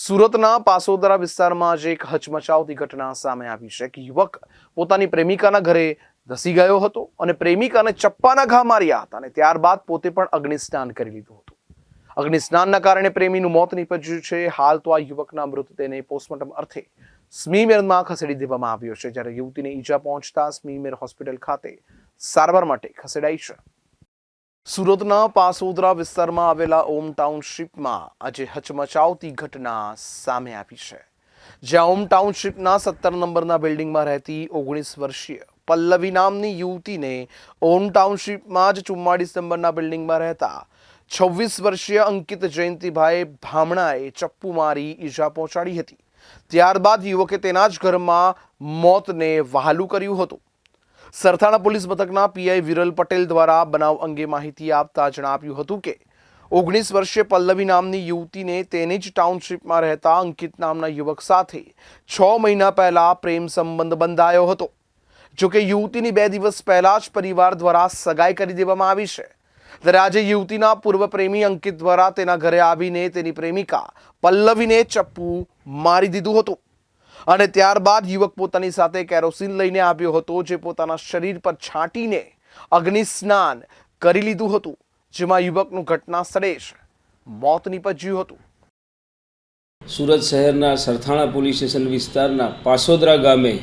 સુરતના પાસોદરા વિસ્તારમાં આજે એક હચમચાવતી ઘટના સામે આવી છે કે યુવક પોતાની પ્રેમિકાના ઘરે ધસી ગયો હતો અને પ્રેમિકાને ચપ્પાના ઘા માર્યા હતા અને ત્યારબાદ પોતે પણ અગ્નિસ્નાન કરી લીધું હતું. અગ્નિસ્નાનના કારણે પ્રેમીનું મોત નીપજ્યું છે. હાલ તો આ યુવકના મૃતદેહને પોસ્ટમોર્ટમ અર્થે સ્મીમેરમાં ખસેડી દેવામાં આવ્યો છે, જ્યારે યુવતીને ઈજા પહોંચતા સ્મીમેર હોસ્પિટલ ખાતે સારવાર માટે ખસેડાઈ છે. સુરતના પાસોદરા વિસ્તારમાં આવેલા ઓમ ટાઉનશીપમાં આજે હચમચાવતી ઘટના સામે આવી છે, જ્યાં ઓમ ટાઉનશીપના 17 નંબરના બિલ્ડિંગમાં રહેતી 19 વર્ષીય પલ્લવી નામની યુવતીને ઓમ ટાઉનશીપમાં જ 44 નંબરના બિલ્ડિંગમાં રહેતા 26 વર્ષીય અંકિત જયંતિભાઈ ભામણાએ ચપ્પુ મારી ઈજા પહોંચાડી હતી. ત્યારબાદ યુવકે તેના જ ઘરમાં મોતને વહાલું કર્યું હતું. સરથાણા પોલીસ મથકના પીઆઈ વિરલ પટેલ દ્વારા બનાવ અંગે માહિતી આપતા જણાવ્યું હતું કે 19 વર્ષીય પલ્લવી નામની યુવતીને તેની જ ટાઉનશીપમાં રહેતા અંકિત નામના યુવક સાથે 6 મહિના પહેલા પ્રેમ સંબંધ બંધાયો હતો. જોકે યુવતીની 2 દિવસ પહેલા જ પરિવાર દ્વારા સગાઈ કરી દેવામાં આવી છે. ત્યારે આજે યુવતીના પૂર્વ પ્રેમી અંકિત દ્વારા તેના ઘરે આવીને તેની પ્રેમિકા પલ્લવીને ચપ્પુ મારી દીધું હતું અને ત્યારબાદ યુવક પોતાની સાથે કેરોસીન લઈને આવ્યો હતો, જે પોતાના શરીર પર છાંટીને અગ્નિ સ્નાન કરી લીધું હતું, જેમાં યુવકનું ઘટના સ્થળે જ મોત નીપજ્યું હતું. સુરત શહેરના સરથાણા પોલીસ સ્ટેશન વિસ્તારના પાસોદરા ગામે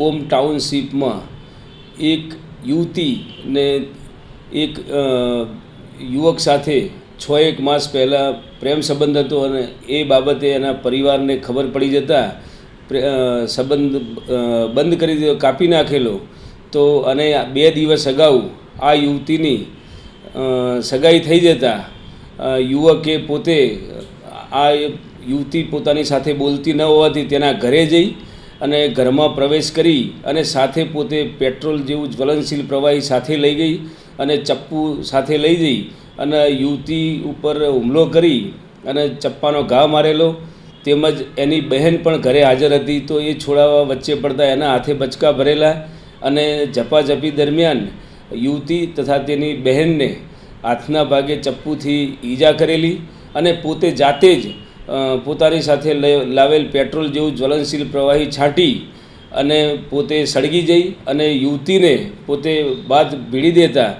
ઓમ ટાઉનશીપમાં એક યુવતીને એક યુવક સાથે 6-1 માસ પહેલાં પ્રેમ સંબંધ હતો અને એ બાબતે એના પરિવારને ખબર પડી જતાં સંબંધ બંધ કરી દીધો, કાપી નાખેલો. તો અને 2 દિવસ અગાઉ આ યુવતીની સગાઈ થઈ જતાં યુવકે પોતે આ યુવતી પોતાની સાથે બોલતી ન હોવાથી તેના ઘરે જઈ અને ઘરમાં પ્રવેશ કરી અને સાથે પોતે પેટ્રોલ જેવું જ્વલનશીલ પ્રવાહી સાથે લઈ ગઈ અને ચપ્પુ સાથે લઈ જઈ અને યુવતી ઉપર હુમલો કરી અને ચપ્પાનો ઘા મારેલો. તેમજ એની બહેન પણ ઘરે હાજર હતી, તો એ છોડાવવા વચ્ચે પડતા એના હાથે બચકા ભરેલા અને ઝપાઝપી દરમિયાન યુવતી તથા તેની બહેનને હાથના ભાગે ચપ્પુથી ઈજા કરેલી અને પોતે જાતે જ પોતાની સાથે લાવેલ પેટ્રોલ જેવું જ્વલનશીલ પ્રવાહી છાંટી અને પોતે સળગી જઈ અને યુવતીને પોતે બાદ ભીડી દેતા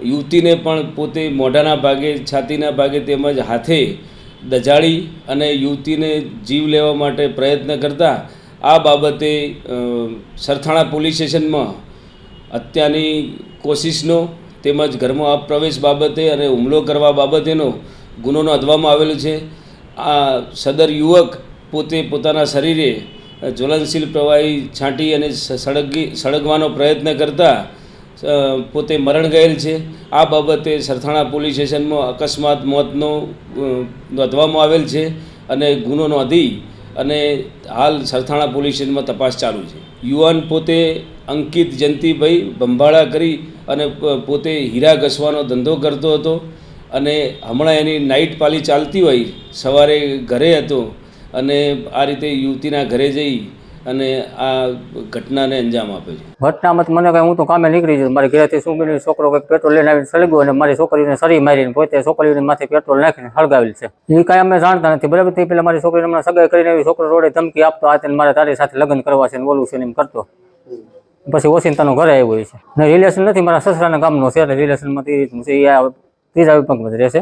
યુવતીને પણ પોતે મોઢાના ભાગે, છાતીના ભાગે તેમજ હાથે દજાડી અને યુવતીને જીવ લેવા માટે પ્રયત્ન કરતા આ બાબતે સરથાણા પોલીસ સ્ટેશનમાં હત્યાની કોશિશનો તેમજ ઘરમાં અપ્રવેશ બાબતે અને હુમલો કરવા બાબતેનો ગુનો નોંધવામાં આવેલો છે. આ સદર યુવક પોતે પોતાના શરીરે જ્વલનશીલ પ્રવાહી છાંટી અને સળગવાનો પ્રયત્ન કરતા પોતે મરણ ગયેલ છે. આ બાબતે સરથાણા પોલીસ સ્ટેશનમાં અકસ્માત મોતનો નોંધવામાં આવેલ છે અને ગુનો નોંધી અને હાલ સરથાણા પોલીસ સ્ટેશનમાં તપાસ ચાલુ છે. યુવાન પોતે અંકિત જયંતિભાઈ ભંભાળા કરી અને પોતે હીરા ઘસવાનો ધંધો કરતો હતો અને હમણાં એની નાઇટ પાલી ચાલતી હોય, સવારે ઘરે હતો અને આ રીતે યુવતીના ઘરે જઈ અને આ ઘટનાને અંજામ આપ્યો છે. ઘટનામાં મને કાંઈ, હું તો કામે નીકળી ગયો, મારી ઘરેથી શું બન્યું, છોકરો કંઈક પેટ્રોલ લઈને આવીને સળગ્યો અને મારી છોકરીને સરી મારીને પોતે છોકરીને માથે પેટ્રોલ નાખીને સળગાવેલ છે. એ કાંઈ અમે જાણતા નથી, બરાબર. તે પહેલાં મારી છોકરીને હમણાં સગાઈ કરીને આવી, છોકરો રોડે ધમકી આપતો, આ તેને મારે તારી સાથે લગ્ન કરવા છે ને બોલવું છે ને એમ કરતો. પછી ઓશિંતાનો ઘરે આવ્યો છે ને રિલેશન નથી, મારા સસરાના ગામનો છે, રિલેશનમાં ત્રીજા વિભાગમાં રહેશે.